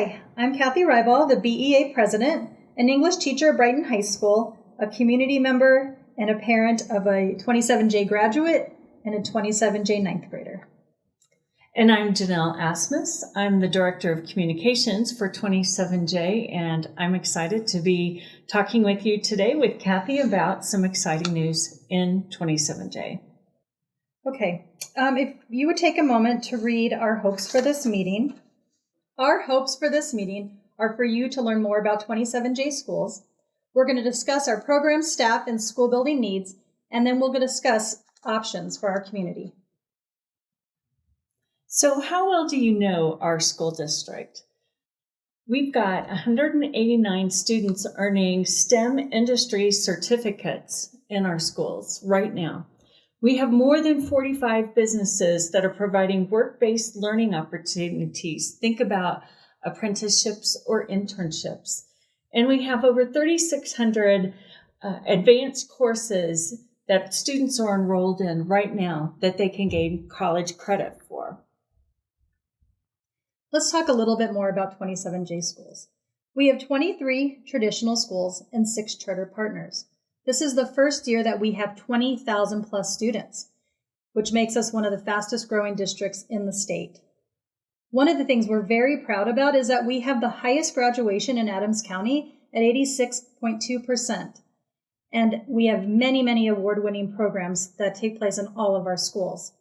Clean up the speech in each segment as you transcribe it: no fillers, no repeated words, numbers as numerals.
I'm Kathey Ruybal, the BEA President, an English teacher at Brighton High School, a community member, and a parent of a 27J graduate and a 27J ninth grader. And I'm Janelle Asmus. I'm the Director of Communications for 27J, and I'm excited to be talking with you today with Kathey about some exciting news in 27J. Okay, if you would take a moment to read our hopes for this meeting. Our hopes for this meeting are for you to learn more about 27J schools. We're going to discuss our program, staff, and school building needs, and then we'll discuss options for our community. So how well do you know our school district? We've got 189 students earning STEM industry certificates in our schools right now. We have more than 45 businesses that are providing work-based learning opportunities. Think about apprenticeships or internships. And we have over 3,600 advanced courses that students are enrolled in right now that they can gain college credit for. Let's talk a little bit more about 27J schools. We have 23 traditional schools and 6 charter partners. This is the first year that we have 20,000 plus students, which makes us one of the fastest growing districts in the state. One of the things we're very proud about is that we have the highest graduation in Adams County at 86.2%. And we have many, many award-winning programs that take place in all of our schools.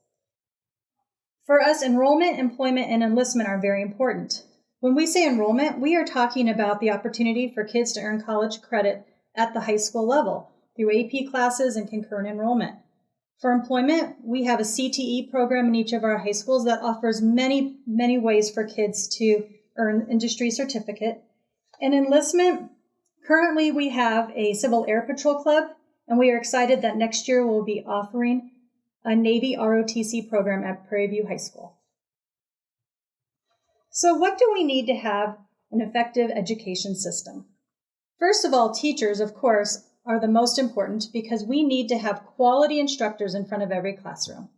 For us, enrollment, employment, and enlistment are very important. When we say enrollment, we are talking about the opportunity for kids to earn college credit at the high school level through AP classes and concurrent enrollment. For employment, we have a CTE program in each of our high schools that offers many, many ways for kids to earn industry certificate. And enlistment, currently we have a Civil Air Patrol Club, and we are excited that next year we'll be offering a Navy ROTC program at Prairie View High School. So what do we need to have an effective education system? First of all, teachers, of course, are the most important because we need to have quality instructors in front of every classroom.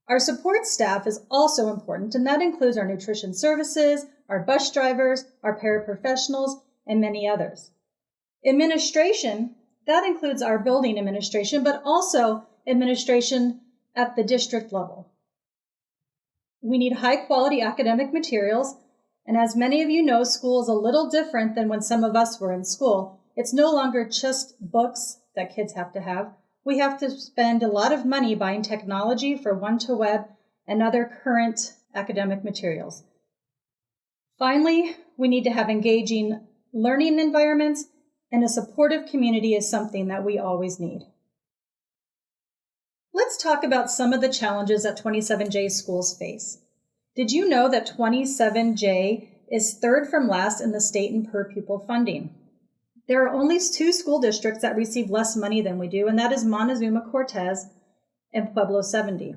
Our support staff is also important, and that includes our nutrition services, our bus drivers, our paraprofessionals, and many others. Administration, that includes our building administration, but also administration at the district level. We need high-quality academic materials, and as many of you know, school is a little different than when some of us were in school. It's no longer just books that kids have to have. We have to spend a lot of money buying technology for one-to-web and other current academic materials. Finally, we need to have engaging learning environments, and a supportive community is something that we always need. Let's talk about some of the challenges that 27J schools face. Did you know that 27J is third from last in the state in per pupil funding? There are only 2 school districts that receive less money than we do, and that is Montezuma-Cortez and Pueblo 70.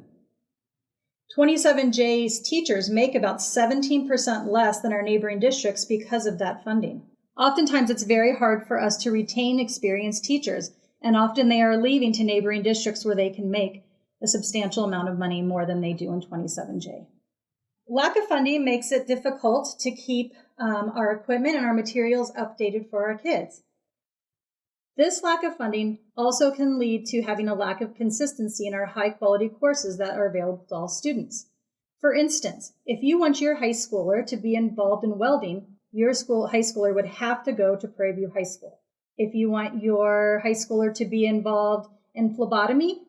27J's teachers make about 17% less than our neighboring districts because of that funding. Oftentimes, it's very hard for us to retain experienced teachers, and often they are leaving to neighboring districts where they can make a substantial amount of money more than they do in 27J. Lack of funding makes it difficult to keep our equipment and our materials updated for our kids. This lack of funding also can lead to having a lack of consistency in our high-quality courses that are available to all students. For instance, if you want your high schooler to be involved in welding, your high schooler would have to go to Prairie View High School. If you want your high schooler to be involved in phlebotomy,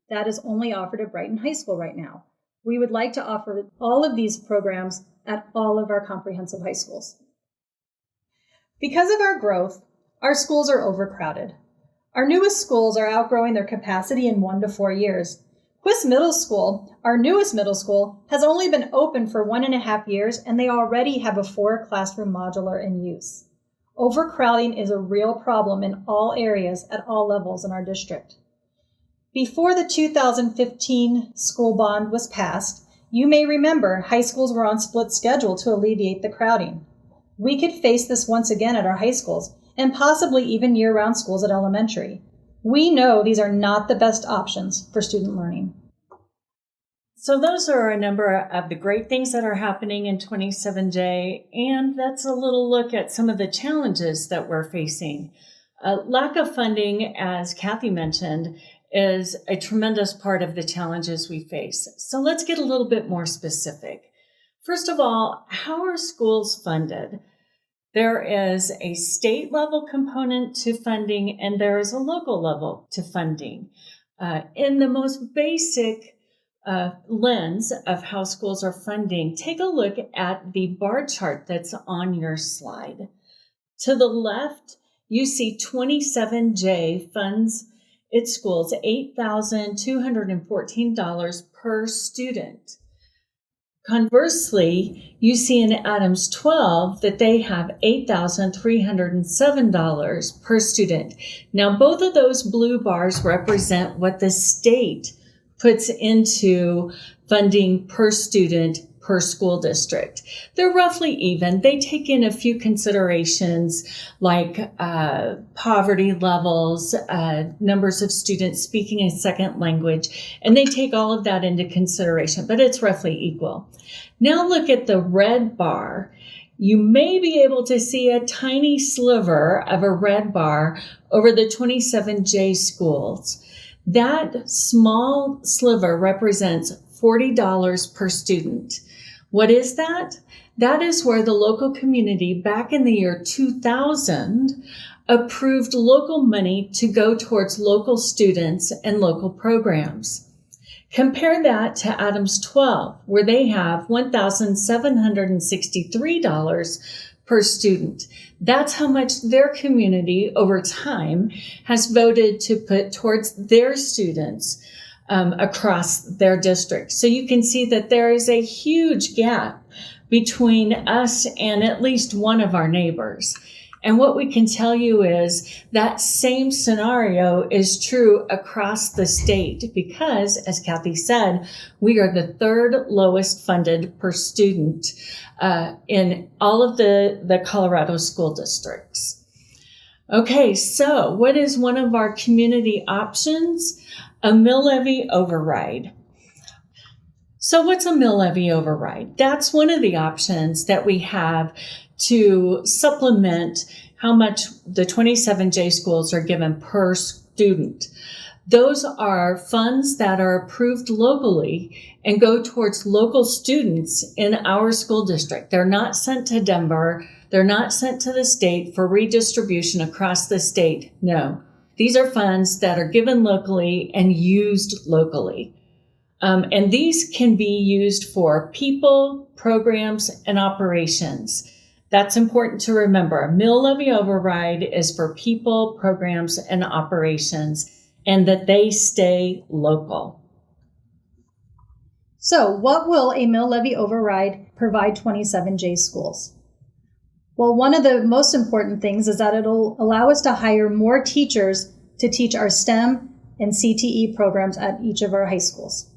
that is only offered at Brighton High School right now. We would like to offer all of these programs at all of our comprehensive high schools. Because of our growth, our schools are overcrowded. Our newest schools are outgrowing their capacity in 1 to 4 years. Quist Middle School, our newest middle school, has only been open for 1.5 years, and they already have a 4-classroom modular in use. Overcrowding is a real problem in all areas at all levels in our district. Before the 2015 school bond was passed, you may remember high schools were on split schedule to alleviate the crowding. We could face this once again at our high schools, and possibly even year-round schools at elementary. We know these are not the best options for student learning. So those are a number of the great things that are happening in 27J, and that's a little look at some of the challenges that we're facing. Lack of funding, as Kathey mentioned, is a tremendous part of the challenges we face. So let's get a little bit more specific. First of all, how are schools funded? There is a state level component to funding, and there is a local level to funding. In the most basic lens of how schools are funding, take a look at the bar chart that's on your slide. To the left, you see 27J funds its schools $8,214 per student. Conversely, you see in Adams 12 that they have $8,307 per student. Now, both of those blue bars represent what the state puts into funding per student per school district. They're roughly even. They take in a few considerations like poverty levels, numbers of students speaking a second language, and they take all of that into consideration, but it's roughly equal. Now look at the red bar. You may be able to see a tiny sliver of a red bar over the 27J schools. That small sliver represents $40 per student. What is that? That is where the local community back in the year 2000 approved local money to go towards local students and local programs. Compare that to Adams 12, where they have $1,763 per student. That's how much their community over time has voted to put towards their students across their district. So you can see that there is a huge gap between us and at least one of our neighbors. And what we can tell you is that same scenario is true across the state because, as Kathey said, we are the third lowest funded per student in all of the Colorado school districts. Okay, so what is one of our community options? A mill levy override. So what's a mill levy override? That's one of the options that we have to supplement how much the 27J schools are given per student. Those are funds that are approved locally and go towards local students in our school district. They're not sent to Denver. They're not sent to the state for redistribution across the state. No, these are funds that are given locally and used locally. And these can be used for people, programs, and operations. That's important to remember. A mill levy override is for people, programs, and operations, and that they stay local. So what will a mill levy override provide 27J schools? Well, one of the most important things is that it'll allow us to hire more teachers to teach our STEM and CTE programs at each of our high schools.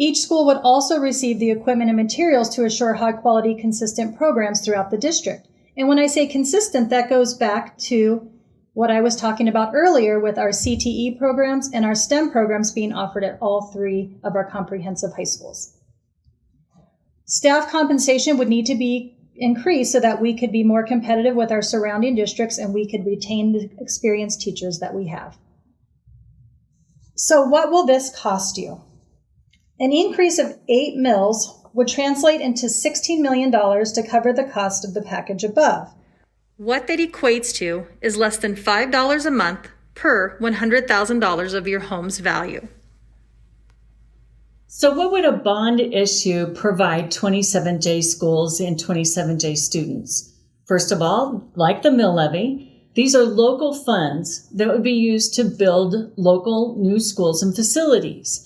Each school would also receive the equipment and materials to assure high-quality, consistent programs throughout the district. And when I say consistent, that goes back to what I was talking about earlier with our CTE programs and our STEM programs being offered at all three of our comprehensive high schools. Staff compensation would need to be increased so that we could be more competitive with our surrounding districts and we could retain the experienced teachers that we have. So what will this cost you? An increase of 8 mills would translate into $16 million to cover the cost of the package above. What that equates to is less than $5 a month per $100,000 of your home's value. So what would a bond issue provide 27J schools and 27J students? First of all, like the mill levy, these are local funds that would be used to build local new schools and facilities.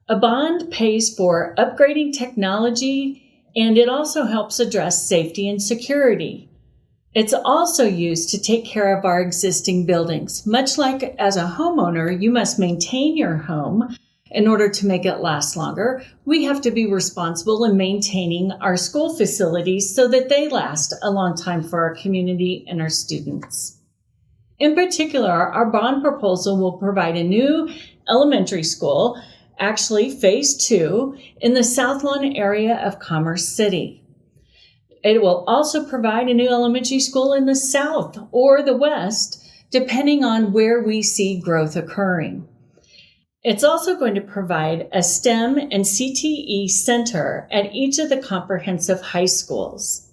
A bond pays for upgrading technology, and it also helps address safety and security. It's also used to take care of our existing buildings. Much like as a homeowner, you must maintain your home in order to make it last longer. We have to be responsible in maintaining our school facilities so that they last a long time for our community and our students. In particular, our bond proposal will provide a new elementary school actually phase 2, in the South Lawn area of Commerce City. It will also provide a new elementary school in the south or the west, depending on where we see growth occurring. It's also going to provide a STEM and CTE center at each of the comprehensive high schools.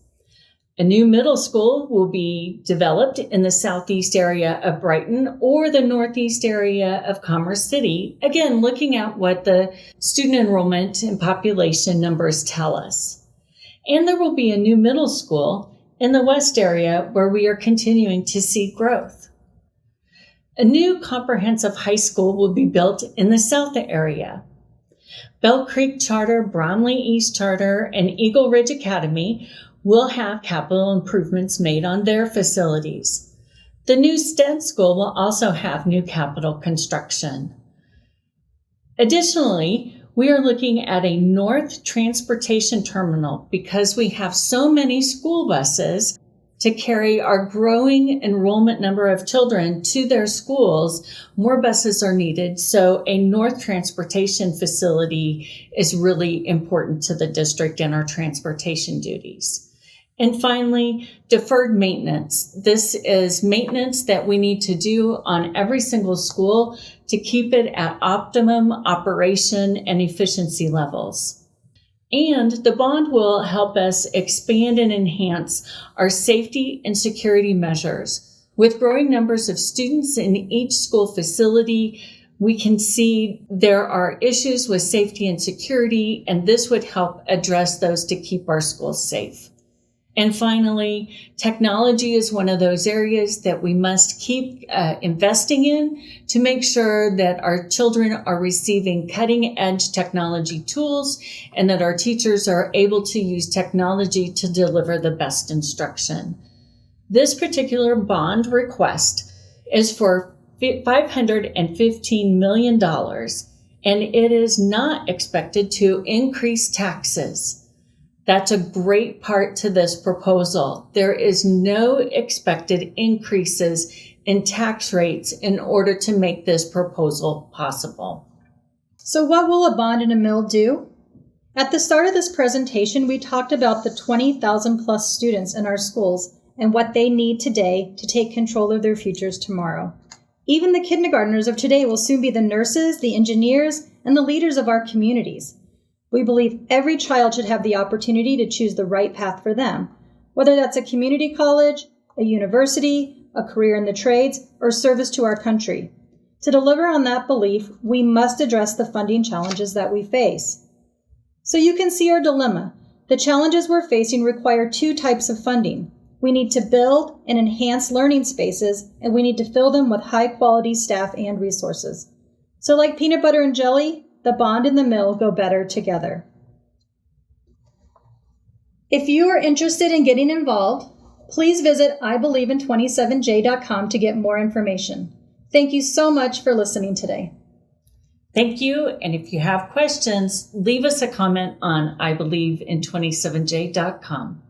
A new middle school will be developed in the southeast area of Brighton or the northeast area of Commerce City, again, looking at what the student enrollment and population numbers tell us. And there will be a new middle school in the west area where we are continuing to see growth. A new comprehensive high school will be built in the south area. Bell Creek Charter, Bromley East Charter, and Eagle Ridge Academy will have capital improvements made on their facilities. The new STEM school will also have new capital construction. Additionally, we are looking at a north transportation terminal because we have so many school buses to carry our growing enrollment number of children to their schools. More buses are needed, so a north transportation facility is really important to the district and our transportation duties. And finally, deferred maintenance. This is maintenance that we need to do on every single school to keep it at optimum operation and efficiency levels. And the bond will help us expand and enhance our safety and security measures. With growing numbers of students in each school facility, we can see there are issues with safety and security, and this would help address those to keep our schools safe. And finally, technology is one of those areas that we must keep investing in to make sure that our children are receiving cutting-edge technology tools and that our teachers are able to use technology to deliver the best instruction. This particular bond request is for $515 million, and it is not expected to increase taxes. That's a great part to this proposal. There is no expected increases in tax rates in order to make this proposal possible. So what will a bond and a mill do? At the start of this presentation, we talked about the 20,000 plus students in our schools and what they need today to take control of their futures tomorrow. Even the kindergartners of today will soon be the nurses, the engineers, and the leaders of our communities. We believe every child should have the opportunity to choose the right path for them, whether that's a community college, a university, a career in the trades, or service to our country. To deliver on that belief, we must address the funding challenges that we face. So you can see our dilemma. The challenges we're facing require two types of funding. We need to build and enhance learning spaces, and we need to fill them with high-quality staff and resources. So like peanut butter and jelly, the bond and the mill go better together. If you are interested in getting involved, please visit IBelieveIn27J.com to get more information. Thank you so much for listening today. Thank you. And if you have questions, leave us a comment on IBelieveIn27J.com.